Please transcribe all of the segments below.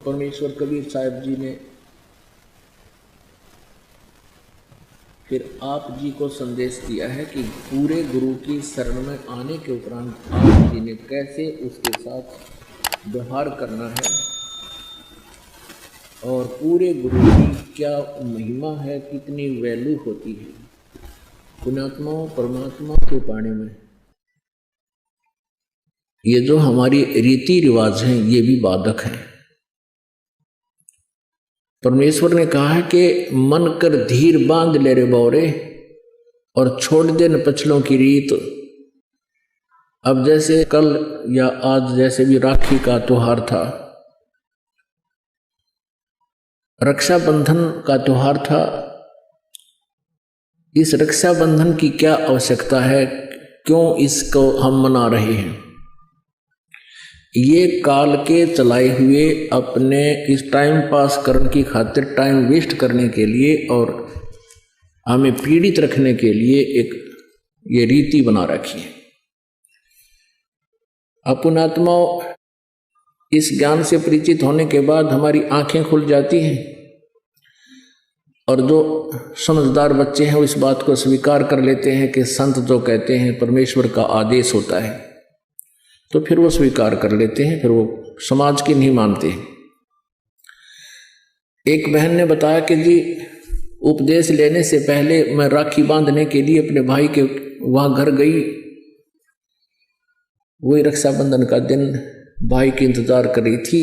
परमेश्वर कबीर साहब जी ने फिर आप जी को संदेश दिया है कि पूरे गुरु की शरण में आने के उपरांत आप जी ने कैसे उसके साथ व्यवहार करना है और पूरे गुरु की क्या महिमा है, कितनी वैल्यू होती है पुण्यात्माओं परमात्मा को पाने में। ये जो हमारी रीति रिवाज हैं ये भी बाधक हैं। परमेश्वर ने कहा है कि मन कर धीर बांध ले रे बौरे और छोड़ दे न पछलों की रीत। अब जैसे कल या आज जैसे भी राखी का त्योहार था, रक्षाबंधन का त्योहार था, इस रक्षाबंधन की क्या आवश्यकता है, क्यों इसको हम मना रहे हैं? ये काल के चलाए हुए अपने इस टाइम पास करने की खातिर, टाइम वेस्ट करने के लिए और हमें पीड़ित रखने के लिए एक ये रीति बना रखी है। पुण्यात्माओं इस ज्ञान से परिचित होने के बाद हमारी आंखें खुल जाती हैं और जो समझदार बच्चे हैं वो इस बात को स्वीकार कर लेते हैं कि संत जो कहते हैं परमेश्वर का आदेश होता है, तो फिर वो स्वीकार कर लेते हैं, फिर वो समाज की नहीं मानते। एक बहन ने बताया कि जी उपदेश लेने से पहले मैं राखी बांधने के लिए अपने भाई के वहां घर गई। वही रक्षाबंधन का दिन भाई की इंतजार कर रही थी।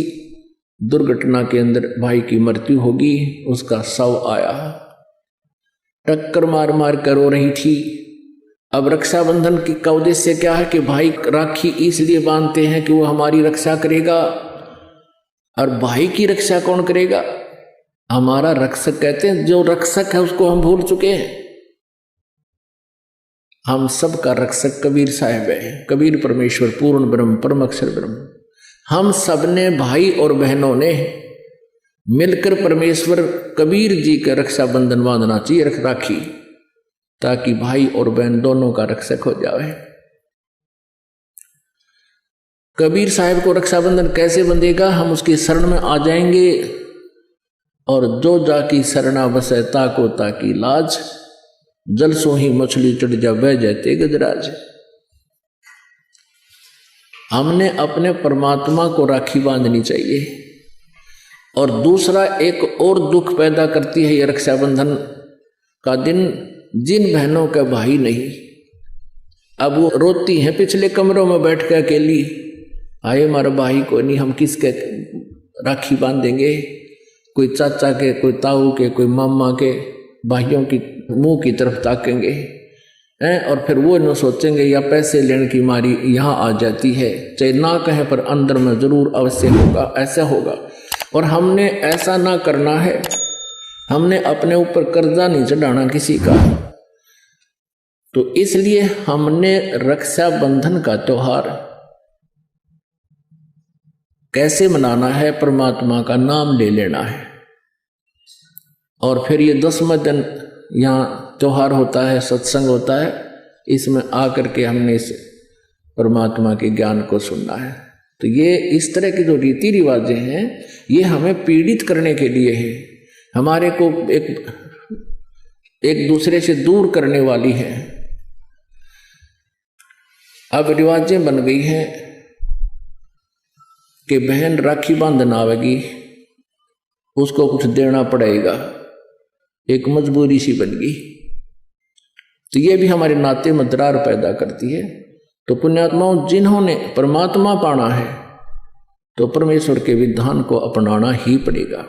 दुर्घटना के अंदर भाई की मृत्यु होगी, उसका शव आया, टक्कर मार मार कर रो रही थी। अब रक्षाबंधन का उद्देश्य क्या है कि भाई राखी इसलिए बांधते हैं कि वो हमारी रक्षा करेगा। और भाई की रक्षा कौन करेगा? हमारा रक्षक कहते हैं, जो रक्षक है उसको हम भूल चुके हैं। हम सब का रक्षक कबीर साहब है, कबीर परमेश्वर पूर्ण ब्रह्म परम अक्षर ब्रह्म। हम सब ने भाई और बहनों ने मिलकर परमेश्वर कबीर जी का रक्षाबंधन बांधना चाहिए, राखी, ताकि भाई और बहन दोनों का रक्षक हो जाए। कबीर साहब को रक्षाबंधन कैसे बंधेगा? हम उसकी शरण में आ जाएंगे और जो जाकी शरणा बसे ताको ताकी लाज, जल सो ही मछली चढ़ जा बह जाते गजराज। हमने अपने परमात्मा को राखी बांधनी चाहिए। और दूसरा एक और दुख पैदा करती है ये रक्षाबंधन का दिन, जिन बहनों का भाई नहीं, अब वो रोती हैं पिछले कमरों में बैठ कर अकेली, आए हमारा भाई को नहीं, हम किसके राखी बांधेंगे? कोई चाचा के, कोई ताऊ के, कोई मामा के भाइयों की मुंह की तरफ ताकेंगे हैं। और फिर वो न सोचेंगे या पैसे लेने की मारी यहाँ आ जाती है, चाहे ना कहें पर अंदर में जरूर अवश्य होगा, ऐसा होगा। और हमने ऐसा ना करना है। हमने अपने ऊपर कर्जा नहीं चढ़ाना किसी का। तो इसलिए हमने रक्षाबंधन का त्योहार कैसे मनाना है? परमात्मा का नाम ले लेना है। और फिर ये 10वां दिन यहाँ त्योहार होता है, सत्संग होता है, इसमें आकर के हमने इस परमात्मा के ज्ञान को सुनना है। तो ये इस तरह की जो रीति रिवाजें हैं ये हमें पीड़ित करने के लिए है, हमारे को एक दूसरे से दूर करने वाली है। अब रिवाजें बन गई हैं कि बहन राखी बांधना आवेगी, उसको कुछ देना पड़ेगा, एक मजबूरी सी बन गई। तो ये भी हमारे नाते में दरार पैदा करती है। तो पुण्यात्माओं जिन्होंने परमात्मा पाना है तो परमेश्वर के विधान को अपनाना ही पड़ेगा।